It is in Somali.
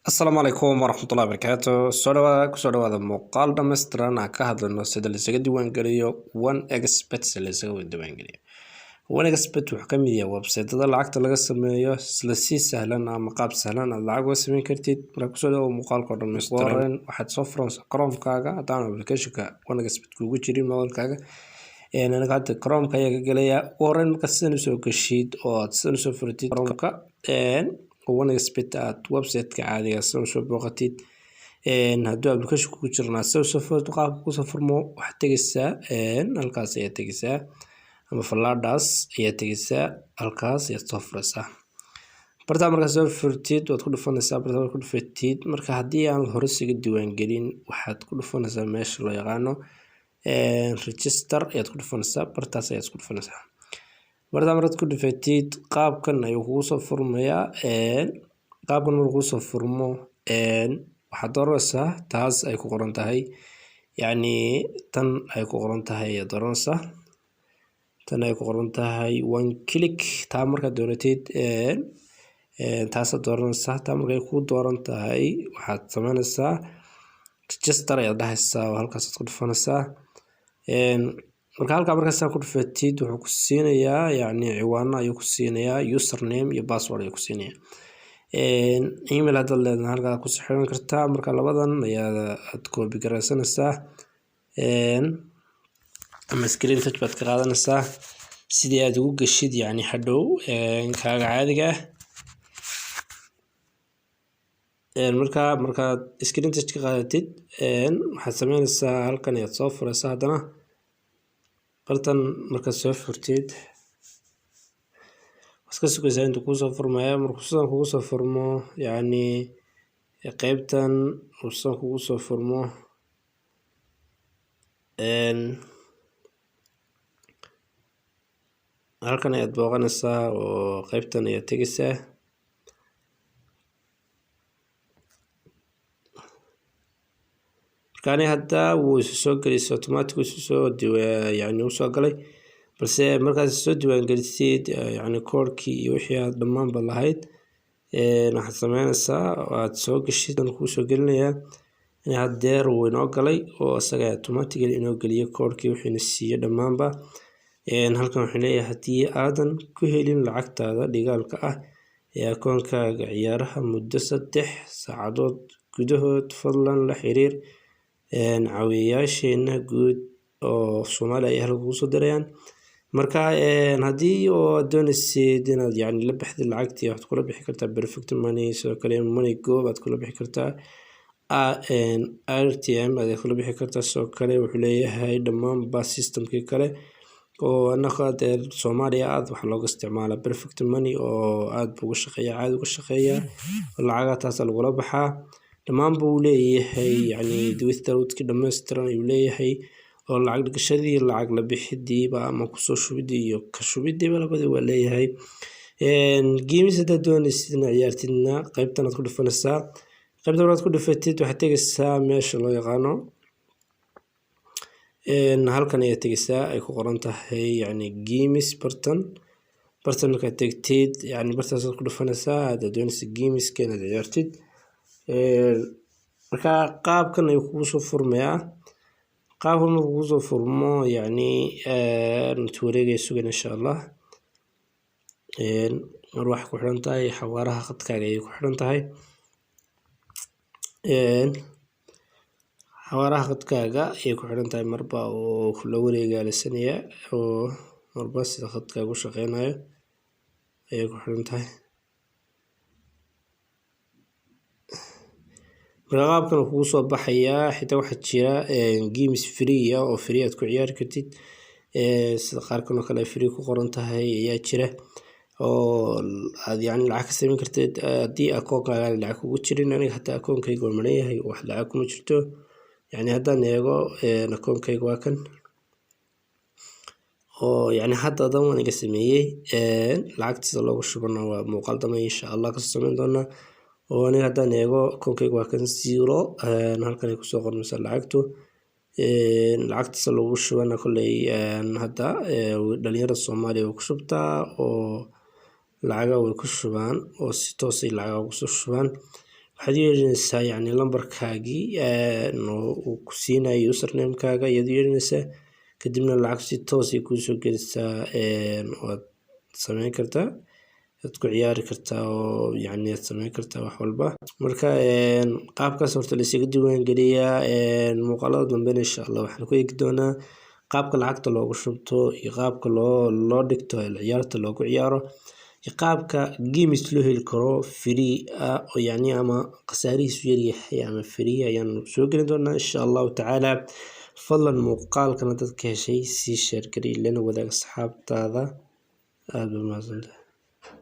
Asalaamu calaykum waraxmatullaahi wabarakaatu. Soo dhawaada ku soo dhawaada muuqaal dhammaystiran aan ka hadlayno sida la isaga diiwaangeliyo OneXBet si la isaga diiwaangeliyo. OneXBet wuxuu ka mid yahay website-ada lacagta laga sameeyo isla si sahlan ama qaab sahlan aad lacag uga samayn kartid. Marka ku soo dhawaada muuqaalka oo dhammaystiran waxaad soo furanaysaa Chrome-kaaga haddaan application-ka OneXBet kugu jirin mobilkaaga. Anaga hadda Chrome-ka ayaa ka gelaya. Warren marka sidan u soo gashid oo aad sidan u soo furatid Chrome-ka OneXBet aad website-ka caadiga soo booqatid hadduu application kugu jirna soo furto qaabka ku soo furmo waxaad tagaysaa halkaas ayaa tagaysaa ama Faladas ayaa tagaysaa halkaas ayaa soo furaysaa barta marka soo furtid waad ku dhufanaysaa barta ku dhufatid marka haddii aan hore siga diiwaan gelin waxaad ku dhufanaysaa meesha loo yaqaano register ayaad ku dhufanaysaa bartaas ayaad ku dhufanaysaa barta markaad ku dhufatid qaabkan ayuu kugu soo furmayaa qaabkan markuu kugu soo furmo waxaad dooranaysaa taas ay ku qoran tahay yacni tan ay ku qoran tahay ayaad dooranaysaa tan ay ku qoran tahay one click taa markaad dooratid taasaad dooranaysaa taa markay ku dooran tahay waxaad samaynaysaa register ayaad dhahaysaa oo halkaasaad ku dhufanaysaa marka halka markaas ku dhufatid wuxuu ku siinayaa yacni ciwaano ayuu ku siinayaa username iyo password ayuu ku siinayaa email haddaad leedahay halkaa ku xiran kartaa marka labadan aad copy garaysanaysaa ama screenshot baad ka qaadanaysaa sidii aad ugu gashid yacni hadhow kaaga caadiga markaad screenshot ka qaadatid waxaad samaynaysaa halkan ayaad soo furaysaa haddana bartan markaad soo furtid iska sugaysaa intuu kuu soo furmaya markuu sidan kugu soo furmo yacni qaybtan uu sidan kugu soo furmo halkan ayaad booqanaysaa oo qaybtan ayaad tegaysaa markaani hadda wuu isu soo gelisay automatic isu soo yacni uu soo galay balse markaad soo diiwaangelisid yacni koodhkii iyo wixii aad dhammaanba lahayd waxaad samaynaysaa aad soo gashid aan kuu soo gelinayaa in haddeer uu inoo galay oo isaga automatically inoo geliyay koodhkii wixiina siiyay dhammaanba halkan wuxuu leeyahay haddii aadan ku helin lacagtaada dhigaalka ah ee akoonkaaga ciyaaraha muddo 3 saacadood gudahood fadlan la xiriir caawiyayaasheena guud oo Soomaaliya ay halka kugu soo dirayaan marka haddii oo doonaysid inaad yacni la baxdid lacagtii waxaad kula bixi kartaa Perfect Money sidoo kale MoneyGo baad kula bixi kartaa RTM aad kula bixi kartaa sidoo kale wuxuu leeyahay dhammaanba systemkii kale oo annaga Soomaaliya aad wax looga isticmaalaa Perfect Money oo aad buu uga shaqeeyaa caadi uga shaqeeyaa lacagaha taas lagula baxaa dhammaan buu leeyahay yacni withdrawalkii dhammaystiran ayuu leeyahay oo lacag dhigashadii lacag la bixidiiba ama kusoo shubidii iyo ka shubidiiba labadii waa leeyahay games haddaad doonaysid inaad ciyaartidna qaybtan aad ku dhufanaysaa qaybtan markaad ku dhufatid waxaad tegaysaa meesha loo yaqaano halkan ayaad tegaysaa ay ku qoran tahay yacni games bartan markaad tegtid yacni bartaasaad ku dhufanaysaa haddaad doonaysid gameska inaad ciyaartid marka qaabkan ayuu kugu soo furmayaa qaabkan markuu kugu soo furmo yacni wareegaya sugan insha allah mar waxay ku xiran tahay xawaaraha khadkaaga ayay ku xiran tahay xawaaraha khadkaaga ayay ku xiran tahay marba oo la wareegaalaysanaya oo marba sida khadkaaga u shaqeynayo ayay ku xiran tahay marka qaabkan kugu soo baxayaa xitaa waxaa jira games free oo free aad ku ciyaari kartid sida qaarkan oo kale free ku qoran tahay ayaa jira oo aad yacni lacag ka samayn kartid haddii akoonkaaga lacag kugu jirin aniga hataa akoonkayga waa maran yahay wax lacag kuma jirto yacni haddaan eego akoonkayga waa kan oo yacni hadda adan waan iga sameeyey lacagtiisa loogu shubana waa muuqaal dambe insha allah kasoo samayn doonaa oo aniga haddaan eego akoonkayga waa kan 0 halkan ay kusoo qormaysaa lacagtu lacagtiisa loogu shubana kolley hadda dhalinyarada Soomaaliya way ku shubtaa oo lacaga way ku shubaan oo si toos ah lacaga ugu soo shubaan waxaad yeelanaysaa yani lambarkaagii uu ku siinayo usernamekaaga ayaad yeelanaysaa kadibna lacag si toos ay kuusoo gelaysaa waad sameyn kartaa waad ku ciyaari kartaa oo yani aad sameyn kartaa wax walba marka qaabkaas horta la isaga diiwaan geliyaa muuqaalada dambena insha Allah waxaan ku eegi doonaa qaabka lacagta loogu shubto iyo qaabka loo dhigto ciyaarta loogu ciyaaro iyo qaabka games loo heli karo free oo yani ama khasaarihiisu yar yahay ama free ayaan soo gelin doonaa insha Allah tacaala fadlan muuqaalkana dadka heshay sii share gari lana wadaag asxaabtaada aad u mahadsantahay.